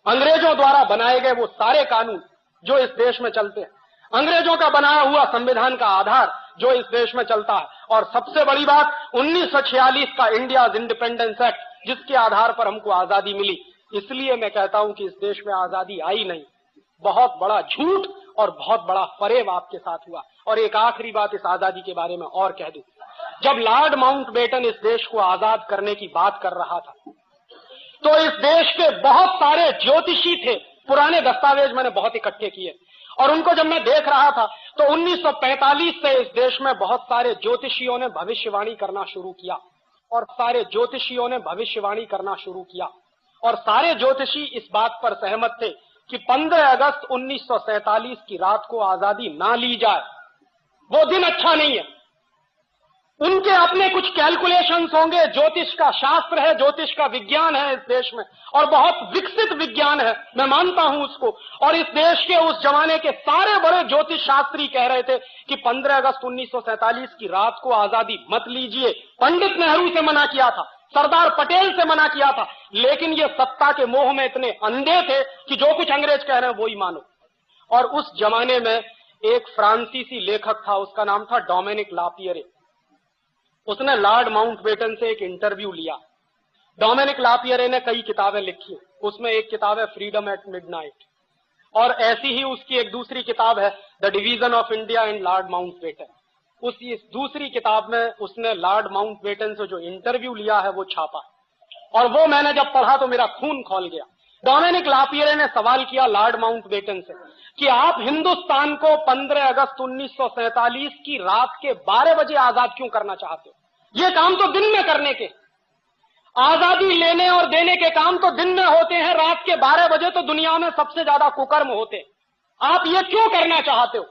अंग्रेजों द्वारा बनाए गए वो सारे कानून जो इस देश में चलते हैं, अंग्रेजों का बनाया हुआ संविधान का आधार जो इस देश में चलता है, और सबसे बड़ी बात 1946 का इंडिया इंडिपेंडेंस एक्ट जिसके आधार पर हमको आजादी मिली। इसलिए मैं कहता हूं कि इस देश में आजादी आई नहीं, बहुत बड़ा झूठ और बहुत बड़ा फरेब आपके साथ हुआ। और एक आखिरी बात इस आजादी के बारे में और कह दूं, जब लॉर्ड माउंटबेटन इस देश को आजाद करने की बात कर रहा था तो इस देश के बहुत सारे ज्योतिषी थे, पुराने दस्तावेज मैंने बहुत इकट्ठे किए, और उनको जब मैं देख रहा था तो 1945 से इस देश में बहुत सारे ज्योतिषियों ने भविष्यवाणी करना शुरू किया, और सारे ज्योतिषियों ने भविष्यवाणी करना शुरू किया, और सारे ज्योतिषी इस बात पर सहमत थे कि 15 अगस्त 1947 की रात को आजादी ना ली जाए, वो दिन अच्छा नहीं है। उनके अपने कुछ कैलकुलेशंस होंगे, ज्योतिष का शास्त्र है, ज्योतिष का विज्ञान है इस देश में, और बहुत विकसित विज्ञान है, मैं मानता हूं उसको। और इस देश के उस जमाने के सारे बड़े ज्योतिष शास्त्री कह रहे थे कि 15 अगस्त 1947 की रात को आजादी मत लीजिए। पंडित नेहरू से मना किया था, सरदार पटेल से मना किया था, लेकिन ये सत्ता के मोह में इतने अंधे थे कि जो कुछ अंग्रेज कह रहे हैं वो ही मानो। और उस जमाने में एक फ्रांसीसी लेखक था, उसका नाम था डोमिनिक लापियरे। उसने लॉर्ड माउंटबेटन से एक इंटरव्यू लिया। डोमिनिक लापियरे ने कई किताबें लिखी, उसमें एक किताब है फ्रीडम एट मिडनाइट, और ऐसी ही उसकी एक दूसरी किताब है the division of India and Lord Mountbatten. उसी दूसरी किताब में उसने लॉर्ड माउंटबेटन से जो इंटरव्यू लिया है वो छापा, और वो मैंने जब पढ़ा तो मेरा खून खौल गया। डोमिनिक लापियरे ने सवाल किया लॉर्ड माउंटबेटन से कि आप हिंदुस्तान को 15 अगस्त 1947 की रात के 12 बजे आजाद क्यों करना चाहते हो? ये काम तो दिन में करने के, आजादी लेने और देने के काम तो दिन में होते हैं, रात के 12 बजे तो दुनिया में सबसे ज्यादा कुकर्म होते हैं, आप ये क्यों करना चाहते हो?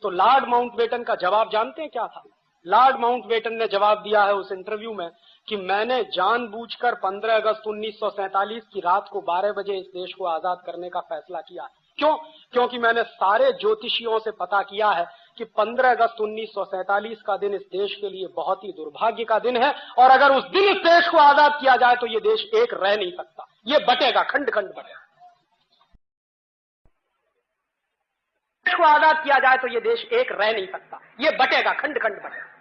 तो लॉर्ड माउंटबेटन का जवाब जानते हैं क्या था? लॉर्ड माउंटबेटन ने जवाब दिया है उस इंटरव्यू में कि मैंने जानबूझकर 15 अगस्त 1947 की रात को 12 बजे इस देश को आजाद करने का फैसला किया। क्यों? क्योंकि मैंने सारे ज्योतिषियों से पता किया है कि 15 अगस्त 1947 का दिन इस देश के लिए बहुत ही दुर्भाग्य का दिन है, और अगर उस दिन इस देश को आजाद किया जाए तो ये देश एक रह नहीं सकता, ये बटेगा, खंड खंड बटेगा। देश को आजाद किया जाए तो ये देश एक रह नहीं सकता, ये बटेगा, खंड खंड बटेगा।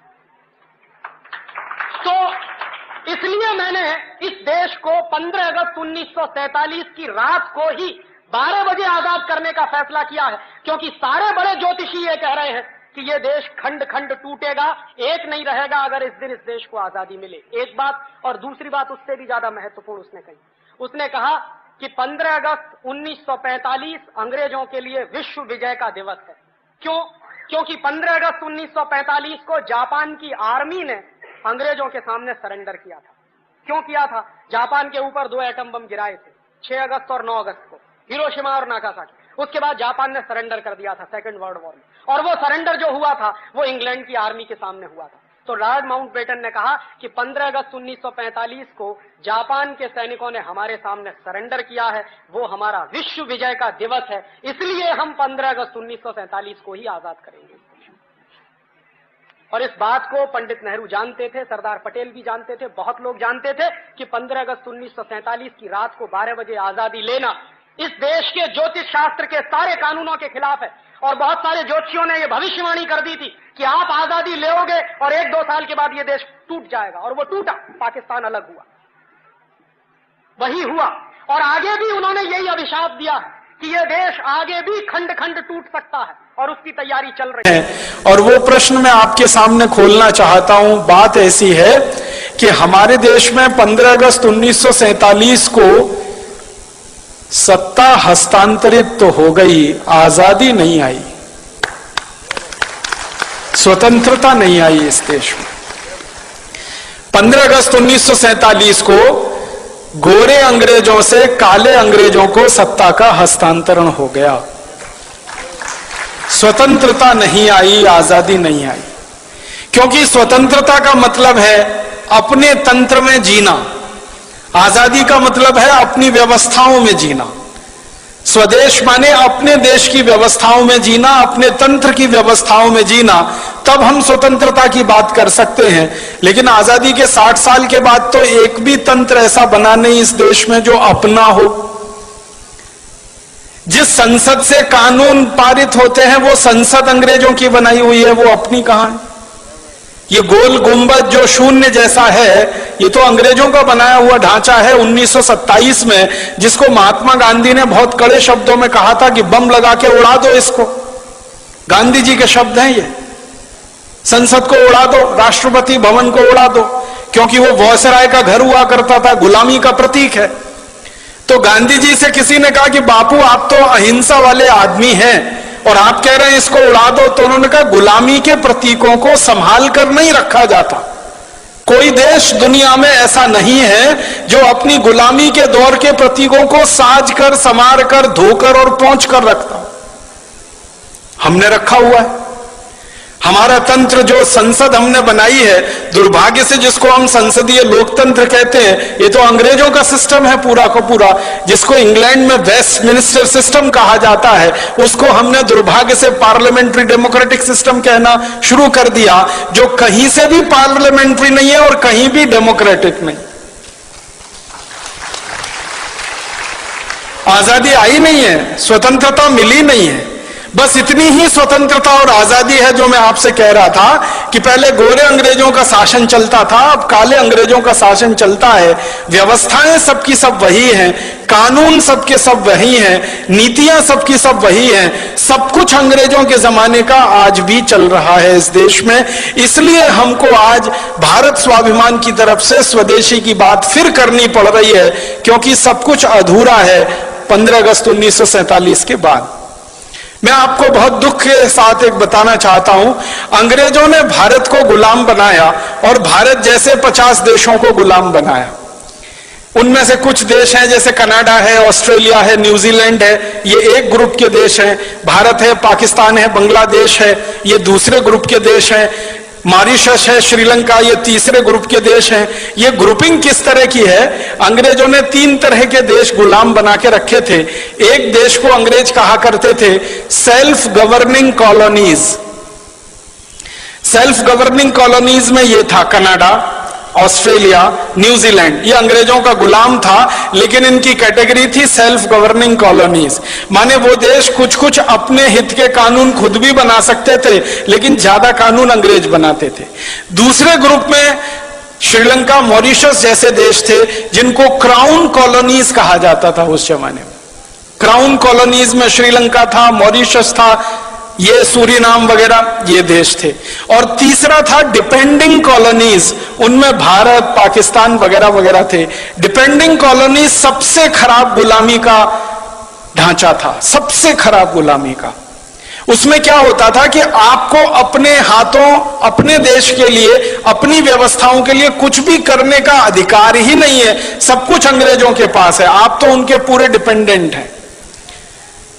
तो इसलिए मैंने इस देश को 15 अगस्त 1947 की रात को ही 12 बजे आजाद करने का फैसला किया है, क्योंकि सारे बड़े ज्योतिषी ये कह रहे हैं कि ये देश खंड खंड टूटेगा, एक नहीं रहेगा अगर इस दिन इस देश को आजादी मिले। एक बात, और दूसरी बात उससे भी ज्यादा महत्वपूर्ण उसने कही, उसने कहा कि 15 अगस्त 1945 अंग्रेजों के लिए विश्व विजय का दिवस है। क्यों? क्योंकि 15 अगस्त 1945 को जापान की आर्मी ने अंग्रेजों के सामने सरेंडर किया था। क्यों किया था? जापान के ऊपर 2 एटम बम गिराए थे, 6 अगस्त और 9 अगस्त को, हिरोशिमा और नागासाकी। उसके बाद जापान ने सरेंडर कर दिया था सेकेंड वर्ल्ड वॉर में, और वो सरेंडर जो हुआ था वो इंग्लैंड की आर्मी के सामने हुआ था। तो लॉर्ड माउंटबेटन ने कहा कि 15 अगस्त 1945 को जापान के सैनिकों ने हमारे सामने सरेंडर किया है, वो हमारा विश्व विजय का दिवस है, इसलिए हम 15 अगस्त 1947 को ही आजाद करेंगे। और इस बात को पंडित नेहरू जानते थे, सरदार पटेल भी जानते थे, बहुत लोग जानते थे कि 15 अगस्त 1947 की रात को 12 बजे आजादी लेना इस देश के ज्योतिष शास्त्र के सारे कानूनों के खिलाफ है। और बहुत सारे ज्योतिषियों ने यह भविष्यवाणी कर दी थी कि आप आजादी लोगे और 1-2 साल के बाद यह देश टूट जाएगा, और वो टूटा, पाकिस्तान अलग हुआ, वही हुआ। और आगे भी उन्होंने यही अभिशाप दिया कि यह देश आगे भी खंड खंड टूट सकता है, और उसकी तैयारी चल रही है। और वो प्रश्न मैं आपके सामने खोलना चाहता हूं। बात ऐसी है कि हमारे देश में 15 अगस्त 1947 को सत्ता हस्तांतरित तो हो गई, आजादी नहीं आई, स्वतंत्रता नहीं आई इस देश में। 15 अगस्त 1947 को गोरे अंग्रेजों से काले अंग्रेजों को सत्ता का हस्तांतरण हो गया, स्वतंत्रता नहीं आई, आजादी नहीं आई। क्योंकि स्वतंत्रता का मतलब है अपने तंत्र में जीना, आजादी का मतलब है अपनी व्यवस्थाओं में जीना। स्वदेश माने अपने देश की व्यवस्थाओं में जीना, अपने तंत्र की व्यवस्थाओं में जीना, तब हम स्वतंत्रता की बात कर सकते हैं। लेकिन आजादी के 60 साल के बाद तो एक भी तंत्र ऐसा बना नहीं इस देश में जो अपना हो। जिस संसद से कानून पारित होते हैं वो संसद अंग्रेजों की बनाई हुई है, वो अपनी कहां है? ये गोल गुंबद जो शून्य जैसा है, ये तो अंग्रेजों का बनाया हुआ ढांचा है 1927 में, जिसको महात्मा गांधी ने बहुत कड़े शब्दों में कहा था कि बम लगा के उड़ा दो इसको। गांधी जी के शब्द हैं ये। संसद को उड़ा दो, राष्ट्रपति भवन को उड़ा दो, क्योंकि वो वायसराय का घर हुआ करता था, गुलामी का प्रतीक है। तो गांधी जी से किसी ने कहा कि बापू आप तो अहिंसा वाले आदमी हैं और आप कह रहे हैं इसको उड़ा दो, तो उन्होंने कहा गुलामी के प्रतीकों को संभाल कर नहीं रखा जाता। कोई देश दुनिया में ऐसा नहीं है जो अपनी गुलामी के दौर के प्रतीकों को साज कर, संवार कर, धोकर और पोंछ कर रखता। हमने रखा हुआ है। हमारा तंत्र जो संसद हमने बनाई है, दुर्भाग्य से जिसको हम संसदीय लोकतंत्र कहते हैं, ये तो अंग्रेजों का सिस्टम है पूरा का पूरा, जिसको इंग्लैंड में वेस्टमिनिस्टर सिस्टम कहा जाता है, उसको हमने दुर्भाग्य से पार्लियामेंट्री डेमोक्रेटिक सिस्टम कहना शुरू कर दिया, जो कहीं से भी पार्लियामेंट्री नहीं है और कहीं भी डेमोक्रेटिक नहीं। आजादी आई नहीं है, स्वतंत्रता मिली नहीं है। बस इतनी ही स्वतंत्रता और आजादी है जो मैं आपसे कह रहा था कि पहले गोरे अंग्रेजों का शासन चलता था, अब काले अंग्रेजों का शासन चलता है। व्यवस्थाएं सबकी सब वही हैं, कानून सबके सब वही हैं, नीतियां सबकी सब वही हैं। सब कुछ अंग्रेजों के जमाने का आज भी चल रहा है इस देश में। इसलिए हमको आज भारत स्वाभिमान की तरफ से स्वदेशी की बात फिर करनी पड़ रही है, क्योंकि सब कुछ अधूरा है 15 अगस्त 1947 के बाद। मैं आपको बहुत दुख के साथ एक बताना चाहता हूं, अंग्रेजों ने भारत को गुलाम बनाया और भारत जैसे 50 देशों को गुलाम बनाया। उनमें से कुछ देश हैं जैसे कनाडा है, ऑस्ट्रेलिया है, न्यूजीलैंड है, ये एक ग्रुप के देश हैं। भारत है, पाकिस्तान है, बांग्लादेश है, ये दूसरे ग्रुप के देश हैं। मॉरिशस है, श्रीलंका, ये तीसरे ग्रुप के देश हैं। ये ग्रुपिंग किस तरह की है? अंग्रेजों ने 3 तरह के देश गुलाम बना के रखे थे। एक देश को अंग्रेज कहा करते थे self governing colonies. Self governing colonies में ये था कनाडा, ऑस्ट्रेलिया, न्यूजीलैंड, ये अंग्रेजों का गुलाम था, लेकिन इनकी कैटेगरी थी सेल्फ गवर्निंग कॉलोनीज। माने वो देश कुछ कुछ अपने हित के कानून खुद भी बना सकते थे, लेकिन ज्यादा कानून अंग्रेज बनाते थे। दूसरे ग्रुप में श्रीलंका, मॉरिशस जैसे देश थे, जिनको क्राउन कॉलोनीज कहा जाता था उस जमाने में। क्राउन कॉलोनीज में श्रीलंका था, मॉरिशस था, ये सूरीनाम वगैरह ये देश थे। और तीसरा था डिपेंडिंग कॉलोनीज, उनमें भारत, पाकिस्तान वगैरह वगैरह थे। डिपेंडिंग कॉलोनीज सबसे खराब गुलामी का ढांचा था, सबसे खराब गुलामी का। उसमें क्या होता था कि आपको अपने हाथों, अपने देश के लिए, अपनी व्यवस्थाओं के लिए कुछ भी करने का अधिकार ही नहीं है। सब कुछ अंग्रेजों के पास है, आप तो उनके पूरे डिपेंडेंट हैं।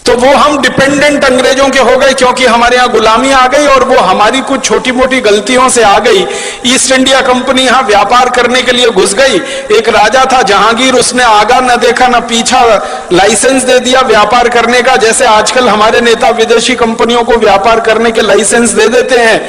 तो वो हम डिपेंडेंट अंग्रेजों के हो गए, क्योंकि हमारे यहां गुलामी आ गई और वो हमारी कुछ छोटी मोटी गलतियों से आ गई। ईस्ट इंडिया कंपनी यहां व्यापार करने के लिए घुस गई। एक राजा था जहांगीर, उसने आगा न देखा न पीछा, लाइसेंस दे दिया व्यापार करने का। जैसे आजकल हमारे नेता विदेशी कंपनियों को व्यापार करने के लाइसेंस दे देते हैं,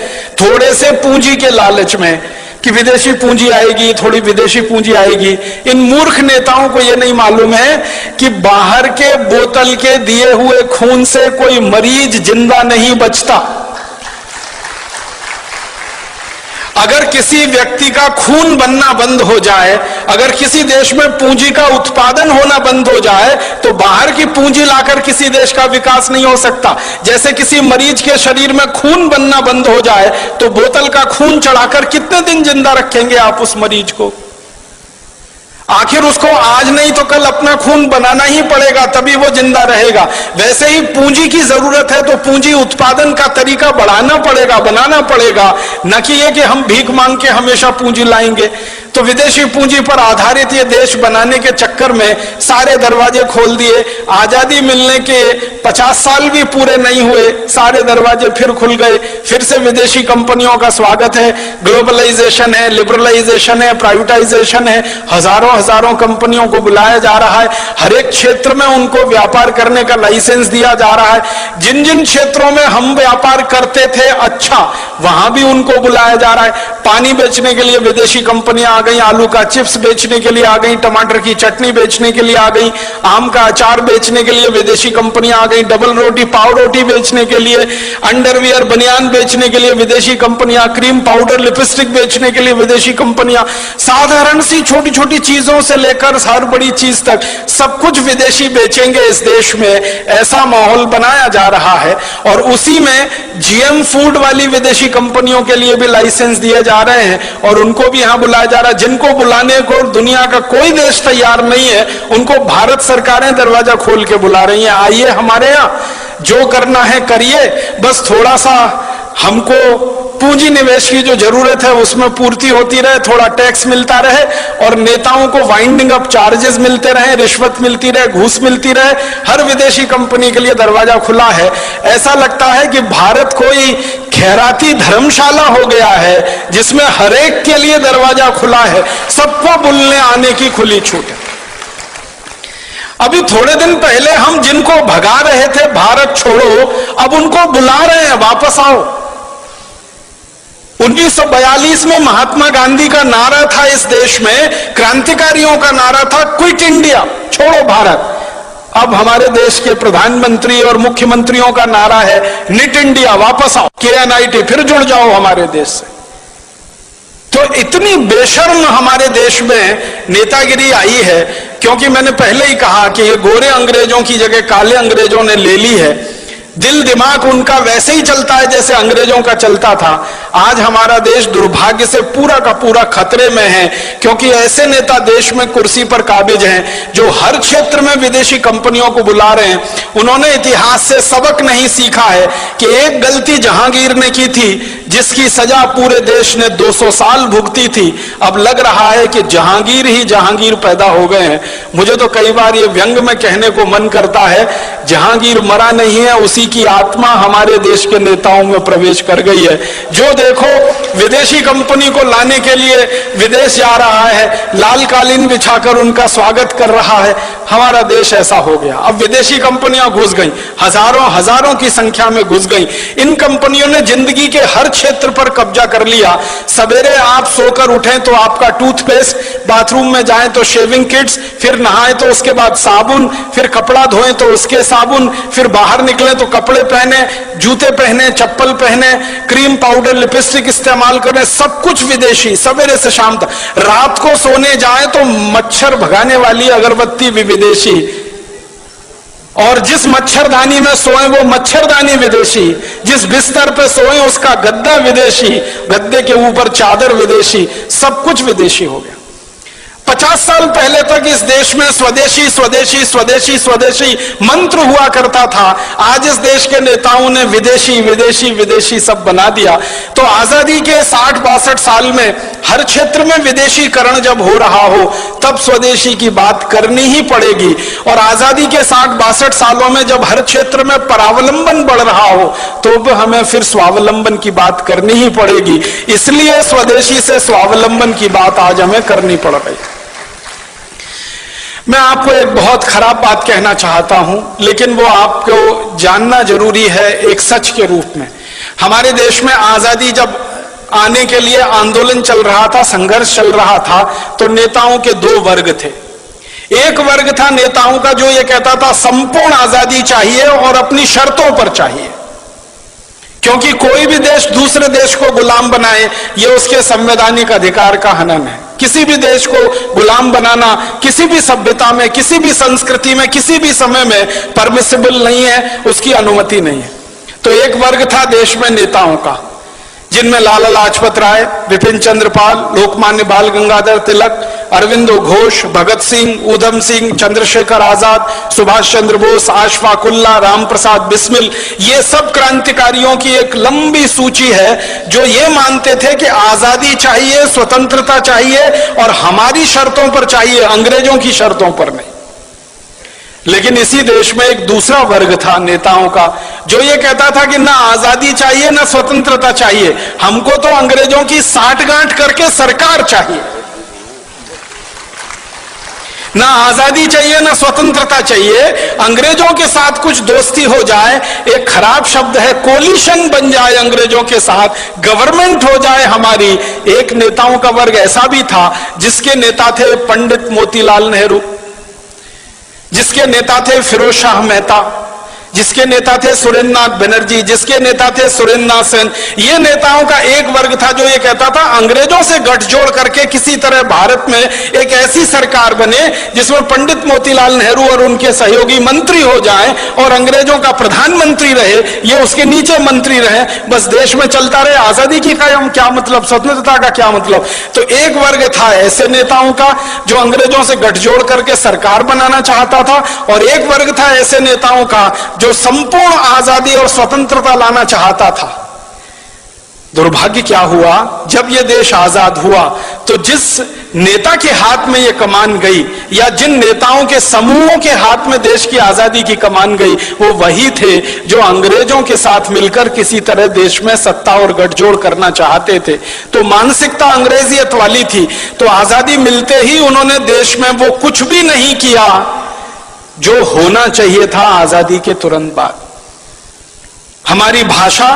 थोड़े से पूंजी के लालच में कि विदेशी पूंजी आएगी, थोड़ी विदेशी पूंजी आएगी। इन मूर्ख नेताओं को यह नहीं मालूम है कि बाहर के बोतल के दिए हुए खून से कोई मरीज जिंदा नहीं बचता। अगर किसी व्यक्ति का खून बनना बंद हो जाए, अगर किसी देश में पूंजी का उत्पादन होना बंद हो जाए, तो बाहर की पूंजी लाकर किसी देश का विकास नहीं हो सकता। जैसे किसी मरीज के शरीर में खून बनना बंद हो जाए, तो बोतल का खून चढ़ाकर कितने दिन जिंदा रखेंगे आप उस मरीज को? आखिर उसको आज नहीं तो कल अपना खून बनाना ही पड़ेगा, तभी वो जिंदा रहेगा। वैसे ही पूंजी की जरूरत है, तो पूंजी उत्पादन का तरीका बढ़ाना पड़ेगा, बनाना पड़ेगा, न कि ये कि हम भीख मांग के हमेशा पूंजी लाएंगे। तो विदेशी पूंजी पर आधारित ये देश बनाने के चक्कर में सारे दरवाजे खोल दिए। आजादी मिलने के 50 साल भी पूरे नहीं हुए, सारे दरवाजे फिर खुल गए। फिर से विदेशी कंपनियों का स्वागत है, ग्लोबलाइजेशन है, लिबरलाइजेशन है, प्राइवेटाइजेशन है। हजारों हजारों कंपनियों को बुलाया जा रहा है, हर एक क्षेत्र में उनको व्यापार करने का लाइसेंस दिया जा रहा है। जिन जिन क्षेत्रों में हम व्यापार करते थे अच्छा, वहां भी उनको बुलाया जा रहा है। पानी बेचने के लिए विदेशी कंपनियां आ गई, आलू का चिप्स बेचने के लिए आ गई, टमाटर की चटनी बेचने के लिए आ गई, आम का अचार बेचने के लिए विदेशी कंपनियां आ गई, डबल रोटी पाव रोटी बेचने के लिए, अंडरवियर बनियान बेचने के लिए विदेशी कंपनियां, क्रीम पाउडर लिपस्टिक बेचने के लिए विदेशी कंपनियां, साधारण सी छोटी छोटी चीजों से लेकर हर बड़ी चीज तक सब कुछ विदेशी बेचेंगे इस देश में, ऐसा माहौल बनाया जा रहा है। और उसी में जीएम फूड वाली विदेशी कंपनियों के लिए भी लाइसेंस दिए जा रहे हैं और उनको भी यहां बुलाया जा रहा है। जिनको बुलाने को दुनिया का कोई देश तैयार नहीं है, उनको भारत सरकारें दरवाजा खोल के बुला रही हैं, आइए हमारे यहां, जो करना है करिए, बस थोड़ा सा हमको पूंजी निवेश की जो जरूरत है उसमें पूर्ति होती रहे, थोड़ा टैक्स मिलता रहे और नेताओं को वाइंडिंग अप चार्जेस मिलते रहे, रिश्वत मिलती रहे, घूस मिलती रहे। हर विदेशी कंपनी के लिए दरवाजा खुला है। ऐसा लगता है कि भारत कोई खैराती धर्मशाला हो गया है जिसमें हर एक के लिए दरवाजा खुला है, सबको बुलने आने की खुली छूट है। अभी थोड़े दिन पहले हम जिनको भगा रहे थे भारत छोड़ो, अब उनको बुला रहे हैं वापस आओ। 1942 में महात्मा गांधी का नारा था इस देश में, क्रांतिकारियों का नारा था क्विट इंडिया, छोड़ो भारत। अब हमारे देश के प्रधानमंत्री और मुख्यमंत्रियों का नारा है निट इंडिया, वापस आओ, KNIT, फिर जुड़ जाओ हमारे देश से। तो इतनी बेशर्म हमारे देश में नेतागिरी आई है, क्योंकि मैंने पहले ही कहा कि ये गोरे अंग्रेजों की जगह काले अंग्रेजों ने ले ली है। दिल दिमाग उनका वैसे ही चलता है जैसे अंग्रेजों का चलता था। आज हमारा देश दुर्भाग्य से पूरा का पूरा खतरे में है, क्योंकि ऐसे नेता देश में कुर्सी पर काबिज हैं जो हर क्षेत्र में विदेशी कंपनियों को बुला रहे हैं। उन्होंने इतिहास से सबक नहीं सीखा है कि एक गलती जहांगीर ने की थी जिसकी सजा पूरे देश ने 200 साल भुगती थी। अब लग रहा है कि जहांगीर ही जहांगीर पैदा हो गए हैं। मुझे तो कई बार ये व्यंग में कहने को मन करता है, जहांगीर मरा नहीं है, उसी की आत्मा हमारे देश के नेताओं में प्रवेश कर गई है। जो देखो विदेशी कंपनी को लाने के लिए विदेश जा रहा है, लाल कालीन बिछाकर उनका स्वागत कर रहा है। हमारा देश ऐसा हो गया। अब विदेशी कंपनियां घुस गई, हजारों हजारों की संख्या में घुस गई। इन कंपनियों ने जिंदगी के हर क्षेत्र पर कब्जा कर लिया। सवेरे आप सोकर उठें तो आपका टूथपेस्ट, बाथरूम में जाएं तो शेविंग किट्स, फिर नहाए तो उसके बाद साबुन, फिर कपड़ा धोएं तो उसके साबुन, फिर बाहर निकले तो कपड़े पहने, जूते पहने, चप्पल पहने, क्रीम पाउडर लिपस्टिक इस्तेमाल करें, सब कुछ विदेशी। सवेरे से शाम तक, रात को सोने जाए तो मच्छर भगाने वाली अगरबत्ती भी विदेशी, और जिस मच्छरदानी में सोए वो मच्छरदानी विदेशी, जिस बिस्तर पे सोए उसका गद्दा विदेशी, गद्दे के ऊपर चादर विदेशी, सब कुछ विदेशी हो गया। 50 साल पहले तक इस देश में स्वदेशी स्वदेशी स्वदेशी स्वदेशी मंत्र हुआ करता था। आज इस देश के नेताओं ने विदेशी विदेशी विदेशी सब बना दिया। तो आजादी के 60-62 साल में हर क्षेत्र में विदेशीकरण जब हो रहा हो तब स्वदेशी की बात करनी ही पड़ेगी। और आजादी के 60-62 सालों में जब हर क्षेत्र में परावलंबन बढ़ रहा हो तो हमें फिर स्वावलंबन की बात करनी ही पड़ेगी। इसलिए स्वदेशी से स्वावलंबन की बात आज हमें करनी पड़ रही है। मैं आपको एक बहुत खराब बात कहना चाहता हूं, लेकिन वो आपको जानना जरूरी है एक सच के रूप में। हमारे देश में आजादी जब आने के लिए आंदोलन चल रहा था, संघर्ष चल रहा था, तो नेताओं के 2 वर्ग थे। एक वर्ग था नेताओं का जो ये कहता था संपूर्ण आजादी चाहिए और अपनी शर्तों पर चाहिए, क्योंकि कोई भी देश दूसरे देश को गुलाम बनाए ये उसके संवैधानिक अधिकार का हनन है। किसी भी देश को गुलाम बनाना किसी भी सभ्यता में, किसी भी संस्कृति में, किसी भी समय में परमिसिबल नहीं है, उसकी अनुमति नहीं है। तो एक वर्ग था देश में नेताओं का, जिनमें लाला लाजपत राय, विपिन चंद्र पाल, लोकमान्य बाल गंगाधर तिलक, अरविंदो घोष, भगत सिंह, ऊधम सिंह, चंद्रशेखर आजाद, सुभाष चंद्र बोस, अशफाक उल्लाह, राम प्रसाद बिस्मिल, ये सब क्रांतिकारियों की एक लंबी सूची है जो ये मानते थे कि आजादी चाहिए, स्वतंत्रता चाहिए और हमारी शर्तों पर चाहिए, अंग्रेजों की शर्तों पर नहीं। लेकिन इसी देश में एक दूसरा वर्ग था नेताओं का जो ये कहता था कि ना आजादी चाहिए ना स्वतंत्रता चाहिए, हमको तो अंग्रेजों की साठगांठ करके सरकार चाहिए। ना आजादी चाहिए ना स्वतंत्रता चाहिए, अंग्रेजों के साथ कुछ दोस्ती हो जाए, एक खराब शब्द है, कोलिशन बन जाए अंग्रेजों के साथ, गवर्नमेंट हो जाए हमारी। एक नेताओं का वर्ग ऐसा भी था जिसके नेता थे पंडित मोतीलाल नेहरू, जिसके नेता थे फिरोज शाह मेहता, जिसके नेता थे सुरेंद्रनाथ बनर्जी, जिसके नेता थे सुरेंद्रनाथ सेन। ये नेताओं का एक वर्ग था जो ये कहता था अंग्रेजों से गठजोड़ करके किसी तरह भारत में एक ऐसी सरकार बने जिसमें पंडित मोतीलाल नेहरू और उनके सहयोगी मंत्री हो जाएं और अंग्रेजों का प्रधानमंत्री रहे, ये उसके नीचे मंत्री रहे, बस देश में चलता रहे। आजादी की क्या मतलब, स्वतंत्रता का क्या मतलब? तो एक वर्ग था ऐसे नेताओं का जो अंग्रेजों से गठजोड़ करके सरकार बनाना चाहता था, और एक वर्ग था ऐसे नेताओं का जो संपूर्ण आजादी और स्वतंत्रता लाना चाहता था। दुर्भाग्य क्या हुआ, जब यह देश आजाद हुआ तो जिस नेता के हाथ में यह कमान गई या जिन नेताओं के समूहों के हाथ में देश की आजादी की कमान गई, वो वही थे जो अंग्रेजों के साथ मिलकर किसी तरह देश में सत्ता और गठजोड़ करना चाहते थे। तो मानसिकता अंग्रेजियत वाली थी। तो आजादी मिलते ही उन्होंने देश में वो कुछ भी नहीं किया जो होना चाहिए था आजादी के तुरंत बाद। हमारी भाषा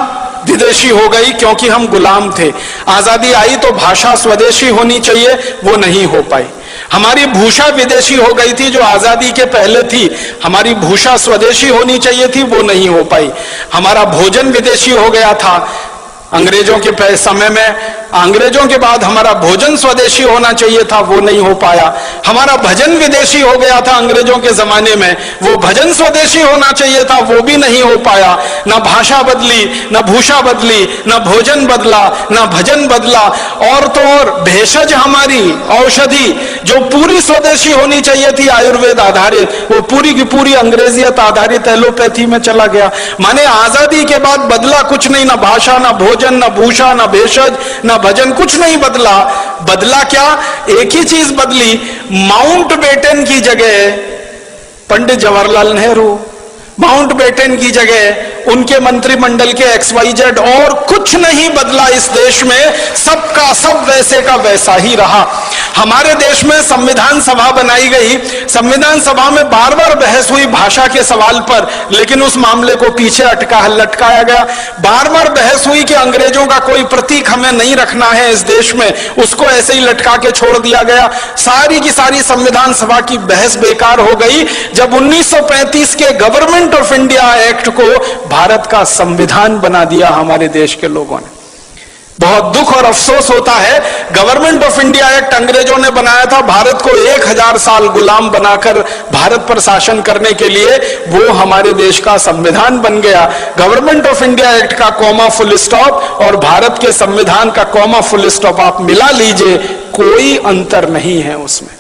विदेशी हो गई क्योंकि हम गुलाम थे। आजादी आई तो भाषा स्वदेशी होनी चाहिए, वो नहीं हो पाई। हमारी भूषा विदेशी हो गई थी जो आजादी के पहले थी, हमारी भूषा स्वदेशी होनी चाहिए थी, वो नहीं हो पाई। हमारा भोजन विदेशी हो गया था अंग्रेजों के समय में, अंग्रेजों के बाद हमारा भोजन स्वदेशी होना चाहिए था, वो नहीं हो पाया। हमारा भजन विदेशी हो गया था अंग्रेजों के जमाने में, वो भजन स्वदेशी होना चाहिए था, वो भी नहीं हो पाया। ना भाषा बदली, ना भूषा बदली, ना भोजन बदला, ना भजन बदला। और तो और भेषज हमारी औषधि जो पूरी स्वदेशी होनी चाहिए थी आयुर्वेद आधारित, वो पूरी की पूरी अंग्रेजियत आधारित एलोपैथी में चला गया। माने आजादी के बाद बदला कुछ नहीं, ना भाषा, ना भोजन, ना भूषा, ना भेषज, ना भजन, कुछ नहीं बदला। बदला क्या? एक ही चीज बदली, माउंटबेटन की जगह पंडित जवाहरलाल नेहरू, माउंटबेटन की जगह उनके मंत्रिमंडल के XYZ, और कुछ नहीं बदला इस देश में। सबका सब वैसे का वैसा ही रहा। हमारे देश में संविधान सभा बनाई गई, संविधान सभा में बार बार बहस हुई भाषा के सवाल पर, लेकिन उस मामले को पीछे लटकाया गया। बार बार बहस हुई कि अंग्रेजों का कोई प्रतीक हमें नहीं रखना है इस देश में, उसको ऐसे ही लटका के छोड़ दिया गया। सारी की सारी संविधान सभा की बहस बेकार हो गई जब 1935 के गवर्नमेंट ऑफ इंडिया एक्ट को भारत का संविधान बना दिया हमारे देश के लोगों ने। बहुत दुख और अफसोस होता है, गवर्नमेंट ऑफ इंडिया एक्ट अंग्रेजों ने बनाया था भारत को 1000 साल गुलाम बनाकर भारत पर शासन करने के लिए, वो हमारे देश का संविधान बन गया। गवर्नमेंट ऑफ इंडिया एक्ट का कॉमा फुल स्टॉप और भारत के संविधान का कॉमा फुल स्टॉप आप मिला लीजिए, कोई अंतर नहीं है उसमें।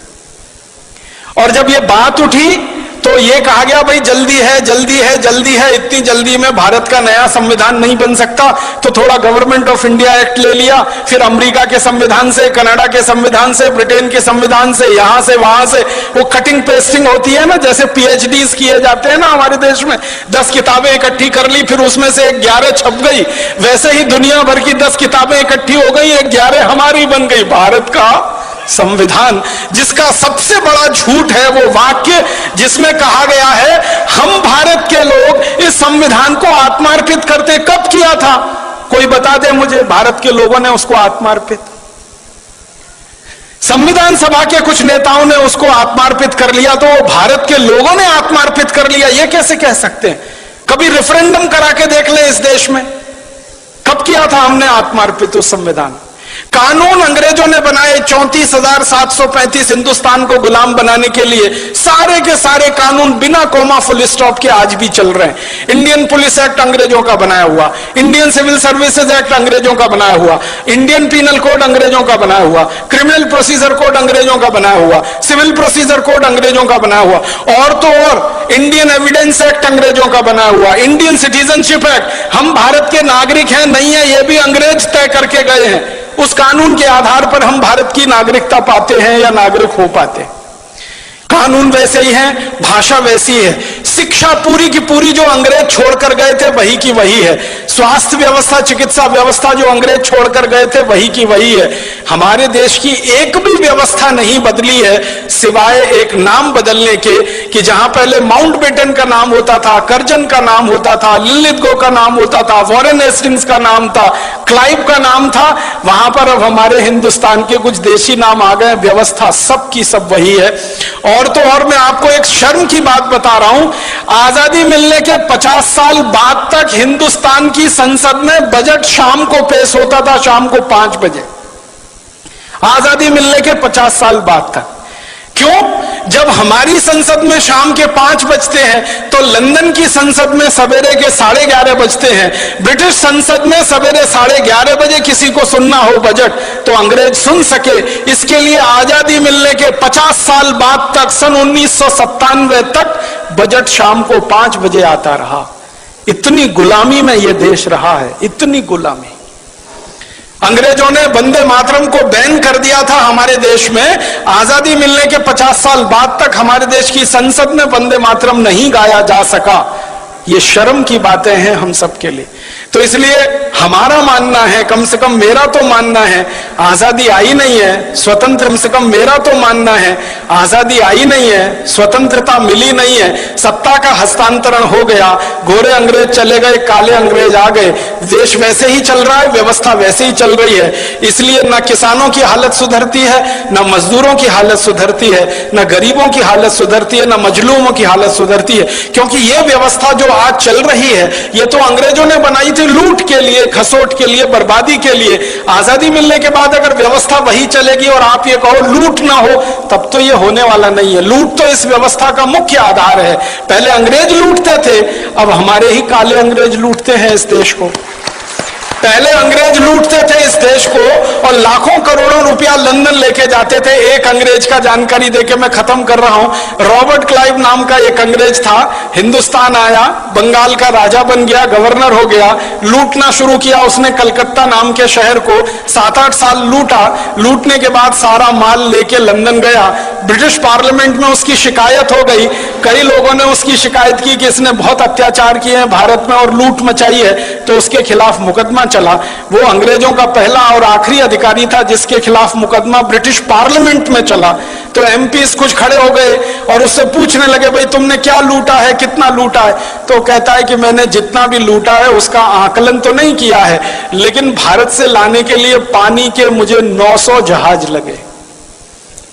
और जब ये बात उठी तो ये कहा गया भाई जल्दी है, जल्दी है, जल्दी है, इतनी जल्दी में भारत का नया संविधान नहीं बन सकता, तो थोड़ा गवर्नमेंट ऑफ इंडिया एक्ट ले लिया, फिर अमेरिका के संविधान से, कनाडा के संविधान से, ब्रिटेन के संविधान से, यहां से वहां से वो कटिंग पेस्टिंग होती है ना, जैसे PhDs किए जाते हैं ना हमारे देश में। 10 किताबें इकट्ठी कर ली, फिर उसमें से 11 छप गई, वैसे ही दुनिया भर की 10 किताबें इकट्ठी हो गई, 11 हमारी बन गई। भारत का संविधान, जिसका सबसे बड़ा झूठ है वो वाक्य जिसमें कहा गया है हम भारत के लोग इस संविधान को आत्मार्पित करते। कब किया था? कोई बता दे मुझे, भारत के लोगों ने उसको आत्मार्पित? संविधान सभा के कुछ नेताओं ने उसको आत्मार्पित कर लिया, तो भारत के लोगों ने आत्मार्पित कर लिया, ये कैसे कह सकते हैं? कभी रेफरेंडम करा के देख ले इस देश में, कब किया था हमने आत्मार्पित उस संविधान? कानून अंग्रेजों ने बनाए 34,735 हिंदुस्तान को गुलाम बनाने के लिए, सारे के सारे कानून बिना कोमा फुल स्टॉप के आज भी चल रहे हैं। इंडियन पुलिस एक्ट अंग्रेजों का बनाया हुआ, इंडियन सिविल सर्विसेज एक्ट अंग्रेजों का बनाया हुआ, इंडियन पीनल कोड अंग्रेजों का बनाया हुआ, क्रिमिनल प्रोसीजर कोड अंग्रेजों का बनाया हुआ, सिविल प्रोसीजर कोड अंग्रेजों का बनाया हुआ, और तो और इंडियन एविडेंस एक्ट अंग्रेजों का बनाया हुआ, इंडियन सिटीजनशिप एक्ट। हम भारत के नागरिक हैं नहीं है, ये भी अंग्रेज तय करके गए हैं। उस कानून के आधार पर हम भारत की नागरिकता पाते हैं या नागरिक हो पाते हैं। कानून वैसे ही हैं, भाषा वैसी है, शिक्षा पूरी की पूरी जो अंग्रेज छोड़कर गए थे वही की वही है, स्वास्थ्य व्यवस्था, चिकित्सा व्यवस्था जो अंग्रेज छोड़कर गए थे वही की वही है। हमारे देश की एक भी व्यवस्था नहीं बदली है सिवाय एक नाम बदलने के, कि जहां पहले माउंटबेटन का नाम होता था, कर्जन का नाम होता था, लिलिथगो का नाम होता था, वॉरेन हेस्टिंग्स का नाम था, क्लाइव का नाम था, वहां पर अब हमारे हिंदुस्तान के कुछ देशी नाम आ गए। व्यवस्था सब की सब वही है। और तो और मैं आपको एक शर्म की बात बता रहा हूं, आजादी मिलने के 50 साल बाद तक हिंदुस्तान की संसद में बजट शाम को पेश होता था, शाम को 5 बजे, आजादी मिलने के 50 साल बाद तक। क्यों? जब हमारी संसद में शाम के 5 बजते हैं तो लंदन की संसद में सवेरे के 11:30 बजते हैं। ब्रिटिश संसद में सवेरे 11:30 बजे किसी को सुनना हो बजट तो अंग्रेज सुन सके, इसके लिए आजादी मिलने के 50 साल बाद तक, सन 1997 तक बजट शाम को 5 बजे आता रहा। इतनी गुलामी में यह देश रहा है, इतनी गुलामी। अंग्रेजों ने वंदे मातरम को बैन कर दिया था हमारे देश में। आजादी मिलने के 50 साल बाद तक हमारे देश की संसद में वंदे मातरम नहीं गाया जा सका। ये शर्म की बातें हैं हम सबके लिए। तो इसलिए हमारा मानना है, कम से कम मेरा तो मानना है, आजादी आई नहीं है, स्वतंत्र, कम से कम मेरा तो मानना है, आजादी आई नहीं है, स्वतंत्रता मिली नहीं है, सत्ता का हस्तांतरण हो गया, गोरे अंग्रेज चले गए, काले अंग्रेज आ गए, देश वैसे ही चल रहा है, व्यवस्था वैसे ही चल रही है। इसलिए न किसानों की हालत सुधरती है, न मजदूरों की हालत सुधरती है, न गरीबों की हालत सुधरती है, न मजलूमों की हालत सुधरती है। क्योंकि यह व्यवस्था जो आज चल रही है, ये तो अंग्रेजों ने बनाई थी लूट के लिए, खसोट के लिए, बर्बादी के लिए। आजादी मिलने के बाद अगर व्यवस्था वही चलेगी और आप ये कहो लूट ना हो, तब तो ये होने वाला नहीं है। लूट तो इस व्यवस्था का मुख्य आधार है। पहले अंग्रेज लूटते थे, अब हमारे ही काले अंग्रेज लूटते हैं इस देश को। पहले अंग्रेज लूटते थे इस देश को और लाखों करोड़ों रुपया लंदन लेके जाते थे। एक अंग्रेज का जानकारी देके मैं खत्म कर रहा हूं। रॉबर्ट क्लाइव नाम का एक अंग्रेज था, हिंदुस्तान आया, बंगाल का राजा बन गया, गवर्नर हो गया, लूटना शुरू किया उसने कलकत्ता नाम के शहर को। 7-8 साल लूटा, लूटने के बाद सारा माल लेके लंदन गया। ब्रिटिश पार्लियामेंट में उसकी शिकायत हो गई। कई लोगों ने उसकी शिकायत की कि इसने बहुत अत्याचार किए हैं भारत में और लूट मचाई है, तो उसके खिलाफ मुकदमा चला। वो अंग्रेजों का पहला और आखिरी अधिकारी था जिसके खिलाफ मुकदमा ब्रिटिश पार्लियामेंट में चला। तो एमपीस कुछ खड़े हो गए और उससे पूछने लगे, भाई तुमने क्या लूटा है, कितना लूटा है? तो कहता है कि मैंने जितना भी लूटा है उसका आकलन तो नहीं किया है, लेकिन भारत से लाने के लिए पानी के मुझे 900 जहाज लगे,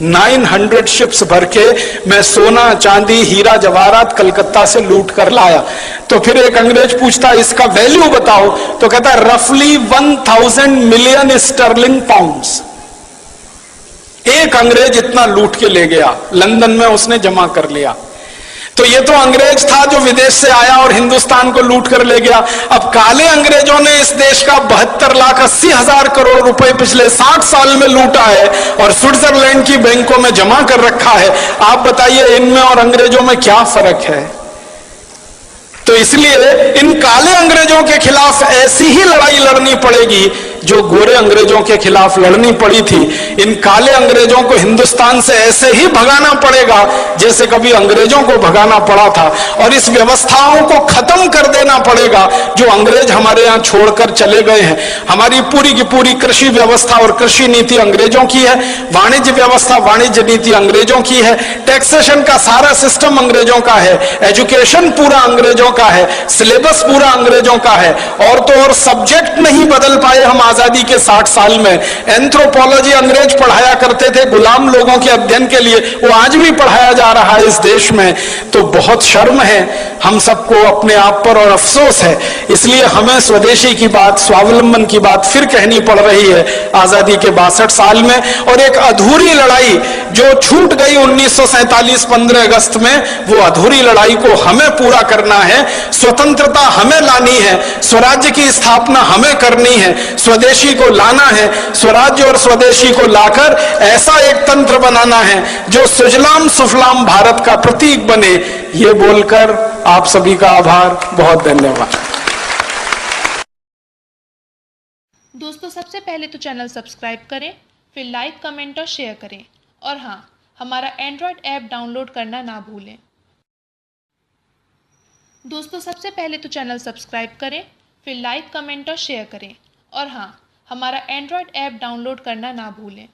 900 शिप्स भर के मैं सोना, चांदी, हीरा जवाहरात कलकत्ता से लूट कर लाया। तो फिर एक अंग्रेज पूछता इसका वैल्यू बताओ, तो कहता है रफली 1000 मिलियन स्टर्लिंग पाउंड्स। एक अंग्रेज इतना लूट के ले गया, लंदन में उसने जमा कर लिया। तो ये तो अंग्रेज था जो विदेश से आया और हिंदुस्तान को लूट कर ले गया। अब काले अंग्रेजों ने इस देश का 72,80,000 करोड़ रुपए पिछले 60 साल में लूटा है और स्विट्जरलैंड की बैंकों में जमा कर रखा है। आप बताइए इनमें और अंग्रेजों में क्या फर्क है? तो इसलिए इन काले अंग्रेजों के खिलाफ ऐसी ही लड़ाई लड़नी पड़ेगी जो गोरे अंग्रेजों के खिलाफ लड़नी पड़ी थी। इन काले अंग्रेजों को हिंदुस्तान से ऐसे ही भगाना पड़ेगा जैसे कभी अंग्रेजों को भगाना पड़ा था, और इस व्यवस्थाओं को खत्म कर देना पड़ेगा जो अंग्रेज हमारे यहां छोड़कर चले गए हैं। हमारी पूरी की पूरी कृषि व्यवस्था और कृषि नीति अंग्रेजों की है, वाणिज्य व्यवस्था, वाणिज्य नीति अंग्रेजों की है, टैक्सेशन का सारा सिस्टम अंग्रेजों का है, एजुकेशन पूरा अंग्रेजों का है, सिलेबस पूरा अंग्रेजों का है। और तो और सब्जेक्ट नहीं बदल पाए हम आजादी के 60 साल में। एंथ्रोपोलॉजी अंग्रेज पढ़ाया करते थे गुलाम लोगों के अध्ययन के लिए, वो आज भी पढ़ाया जा रहा है इस देश में। तो बहुत शर्म है हम सबको अपने आप पर और अफसोस है। इसलिए हमें स्वदेशी की बात, स्वावलंबन की बात फिर कहनी पड़ रही है आजादी के 62 साल में। और एक अधूरी लड़ाई जो छूट गई 1947 15 अगस्त में, वो अधूरी लड़ाई को हमें पूरा करना है। स्वतंत्रता हमें लानी है, स्वराज्य की स्थापना हमें करनी है, स्वदेशी को लाना है, स्वराज्य और स्वदेशी को लाकर ऐसा एक तंत्र बनाना है जो सुजलाम सुफलाम भारत का प्रतीक बने। ये बोलकर आप सभी का आभार, बहुत धन्यवाद। दोस्तों सबसे पहले तो चैनल सब्सक्राइब करें, फिर लाइक, कमेंट और शेयर करें। और हाँ, हमारा एंड्रॉयड ऐप डाउनलोड करना ना भूलें। दोस्तों, सबसे पहले तो चैनल सब्सक्राइब करें, फिर लाइक, कमेंट और शेयर करें। और हाँ, हमारा एंड्रॉयड ऐप डाउनलोड करना ना भूलें।